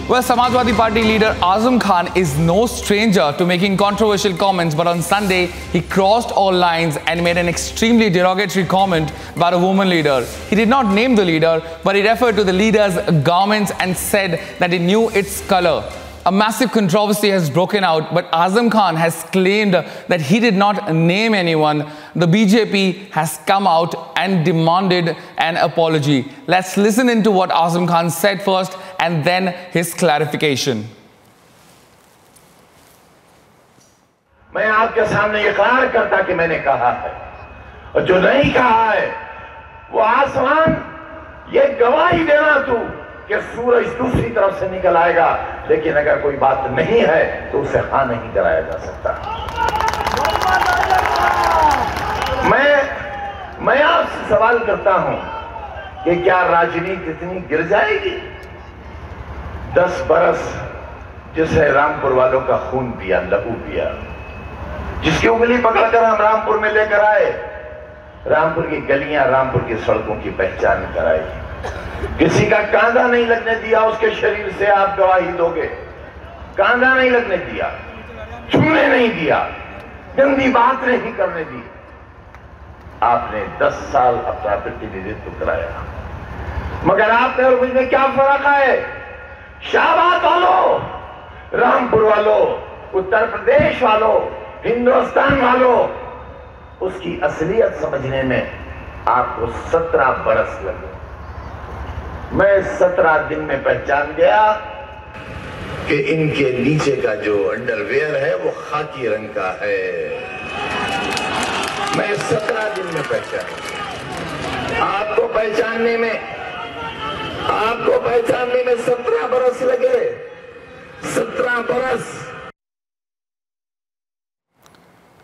Well, Samajwadi Party leader Azam Khan is no stranger to making controversial comments, but on Sunday, he crossed all lines and made an extremely derogatory comment about a woman leader. He did not name the leader, but he referred to the leader's garments and said that he knew its color. A massive controversy has broken out, but Azam Khan has claimed that he did not name anyone. The BJP has come out and demanded an apology. Let's listen into what Azam Khan said first and then his clarification. मैं आपके सामने इकरार करता कि मैंने कहा है, और जो नहीं कहा है वो आसमान ये गवाही देना तू कि सूरज दूसरी तरफ से निकल आएगा, लेकिन अगर कोई बात नहीं है तो उसे हाँ नहीं कराया जा सकता। मैं आपसे सवाल करता हूं कि क्या राजनीति इतनी गिर जाएगी? 10 बरस जिसे रामपुर वालों का खून पिया, लहू पिया, जिसकी उंगली पकड़कर हम रामपुर में लेकर आए, रामपुर की गलियां, रामपुर की सड़कों की पहचान कराई, किसी का कांधा नहीं लगने दिया उसके शरीर से, आप गवाही दोगे, कांधा नहीं लगने दिया, छूने नहीं दिया, गंदी बात नहीं करने दी। आपने 10 साल अपना प्रतिनिधित्व कराया, मगर आपने और मुझमें क्या फर्क है? शाहबाद वालों, रामपुर वालों, उत्तर प्रदेश वालों, हिंदुस्तान वालों, उसकी असलियत समझने में आपको 17 बरस लगे। मैं 17 दिन में पहचान गया कि इनके नीचे का जो अंडरवेयर है वो खाकी रंग का है। मैं 17 दिन में पहचान गया। आपको पहचानने में 17 बरस लगे। 17 बरस।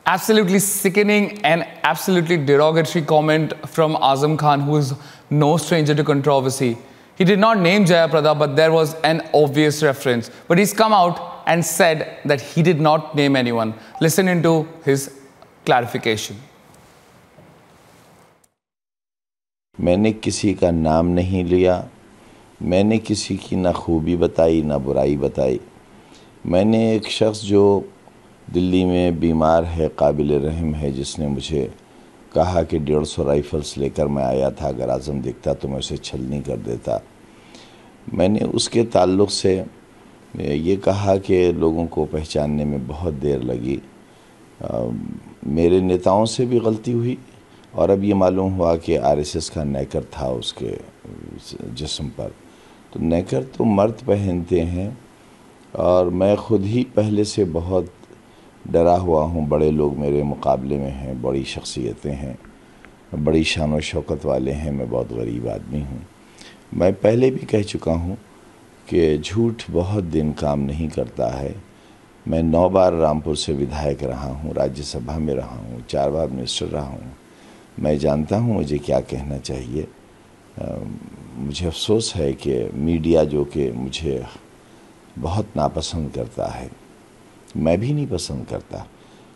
Absolutely sickening and absolutely derogatory comment from Azam Khan, who is no stranger to controversy. He did not name Jayaprada, but there was an obvious reference. But he's come out and said that he did not name anyone. Listen into his clarification. मैंने किसी का नाम नहीं लिया, मैंने किसी की ना खूबी बताई ना बुराई बताई। मैंने एक शख्स जो दिल्ली में बीमार है, काबिल रहम है, जिसने मुझे कहा कि 150 राइफ़ल्स लेकर मैं आया था, अगर आज़म दिखता तो मैं उसे छलनी कर देता। मैंने उसके ताल्लुक़ से ये कहा कि लोगों को पहचानने में बहुत देर लगी। मेरे नेताओं से भी गलती हुई, और अब ये मालूम हुआ कि आरएसएस का नेकर था उसके जिस्म पर। तो नेकर तो मर्द पहनते हैं, और मैं ख़ुद ही पहले से बहुत डरा हुआ हूँ। बड़े लोग मेरे मुकाबले में हैं, बड़ी शख्सियतें हैं, बड़ी शान व शौकत वाले हैं, मैं बहुत गरीब आदमी हूँ। मैं पहले भी कह चुका हूँ कि झूठ बहुत दिन काम नहीं करता है। मैं 9 बार रामपुर से विधायक रहा हूँ, राज्यसभा में रहा हूँ, 4 बार मिनिस्टर रहा हूँ। मैं जानता हूँ मुझे क्या कहना चाहिए। मुझे अफसोस है कि मीडिया जो कि मुझे बहुत नापसंद करता है, मैं भी नहीं पसंद करता,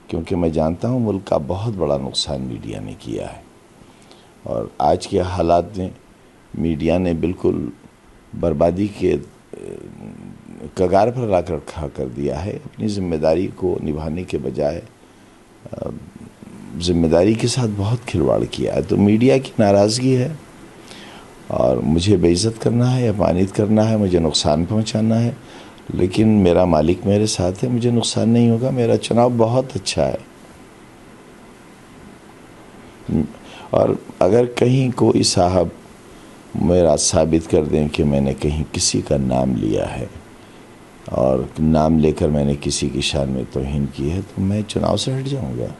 क्योंकि मैं जानता हूँ मुल्क का बहुत बड़ा नुकसान मीडिया ने किया है। और आज के हालात में मीडिया ने बिल्कुल बर्बादी के कगार पर ला खड़ा कर दिया है। अपनी ज़िम्मेदारी को निभाने के बजाय ज़िम्मेदारी के साथ बहुत खिलवाड़ किया है। तो मीडिया की नाराज़गी है, और मुझे बेइज्जत करना है, अपमानित करना है, मुझे नुकसान पहुँचाना है, लेकिन मेरा मालिक मेरे साथ है, मुझे नुकसान नहीं होगा। मेरा चुनाव बहुत अच्छा है, और अगर कहीं कोई साहब मेरा साबित कर दें कि मैंने कहीं किसी का नाम लिया है और नाम लेकर मैंने किसी की शान में तौहीन की है, तो मैं चुनाव से हट जाऊंगा।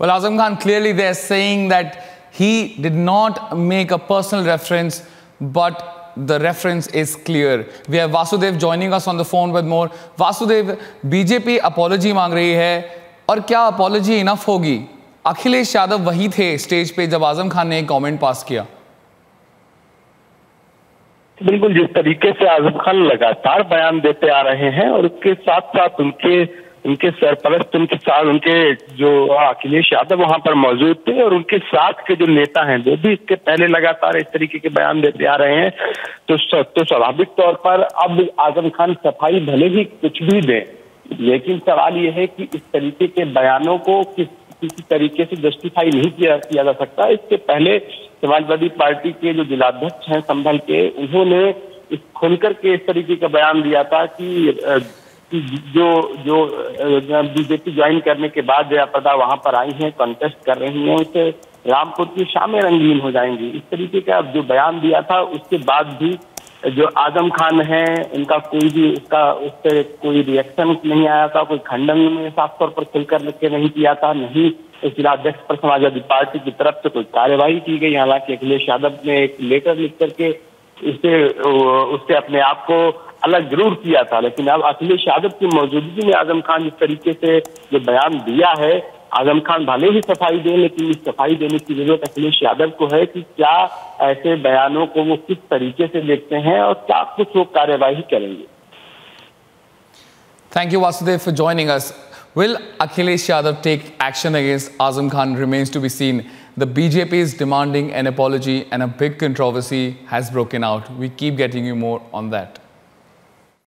Well, Azam Khan clearly they're saying that he did not make a personal reference, but the reference is clear. We have Vasudev joining us on the phone with more. Vasudev, BJP apology मांग रही है, और क्या apology enough होगी? अखिलेश यादव वही थे stage पे जब आजम खान ने एक कमेंट पास किया। बिल्कुल, जिस तरीके से आजम खान लगातार बयान देते आ रहे हैं, और उसके साथ साथ उनके उनके सरपरस्त, उनके साथ उनके जो अखिलेश यादव वहां पर मौजूद थे और उनके साथ के जो नेता हैं वो भी इसके पहले लगातार इस तरीके के बयान देते आ रहे हैं। तो स्वाभाविक तौर पर अब आजम खान सफाई भले ही कुछ भी दें, लेकिन सवाल यह है कि इस तरीके के बयानों को किसी तरीके से जस्टिफाई नहीं किया जा सकता। इसके पहले समाजवादी पार्टी के जो जिलाध्यक्ष हैं संभल के, उन्होंने इस खुलकर के इस तरीके का बयान दिया था कि जो बीजेपी ज्वाइन करने के बाद जयाप्रदा वहां पर आई हैं, कॉन्टेस्ट कर रही हैं, उससे रामपुर की शामें रंगीन हो जाएंगी, इस तरीके का जो बयान दिया था। उसके बाद भी जो आजम खान है उनका कोई भी उस पर कोई रिएक्शन नहीं आया था, कोई खंडन में साफ तौर पर खुलकर लिखे नहीं किया था, नहीं जिलाध्यक्ष पर समाजवादी पार्टी की तरफ से कोई कार्यवाही की गई। हालांकि अखिलेश यादव ने एक लेटर लिख करके उससे अपने आप को अलग जरूर किया था, लेकिन अब अखिलेश यादव की मौजूदगी में आजम खान जिस तरीके से जो बयान दिया है, आजम खान भले ही सफाई दें, लेकिन इस सफाई देने की जरूरत अखिलेश यादव को है कि क्या ऐसे बयानों को वो किस तरीके से देखते हैं और क्या कुछ वो कार्यवाही करेंगे। Thank you, Vasudev, for joining us. Will Akhilesh Yadav take action against Azam Khan remains to be seen. The BJP is demanding an apology and a big controversy has broken out. We keep getting you more on that.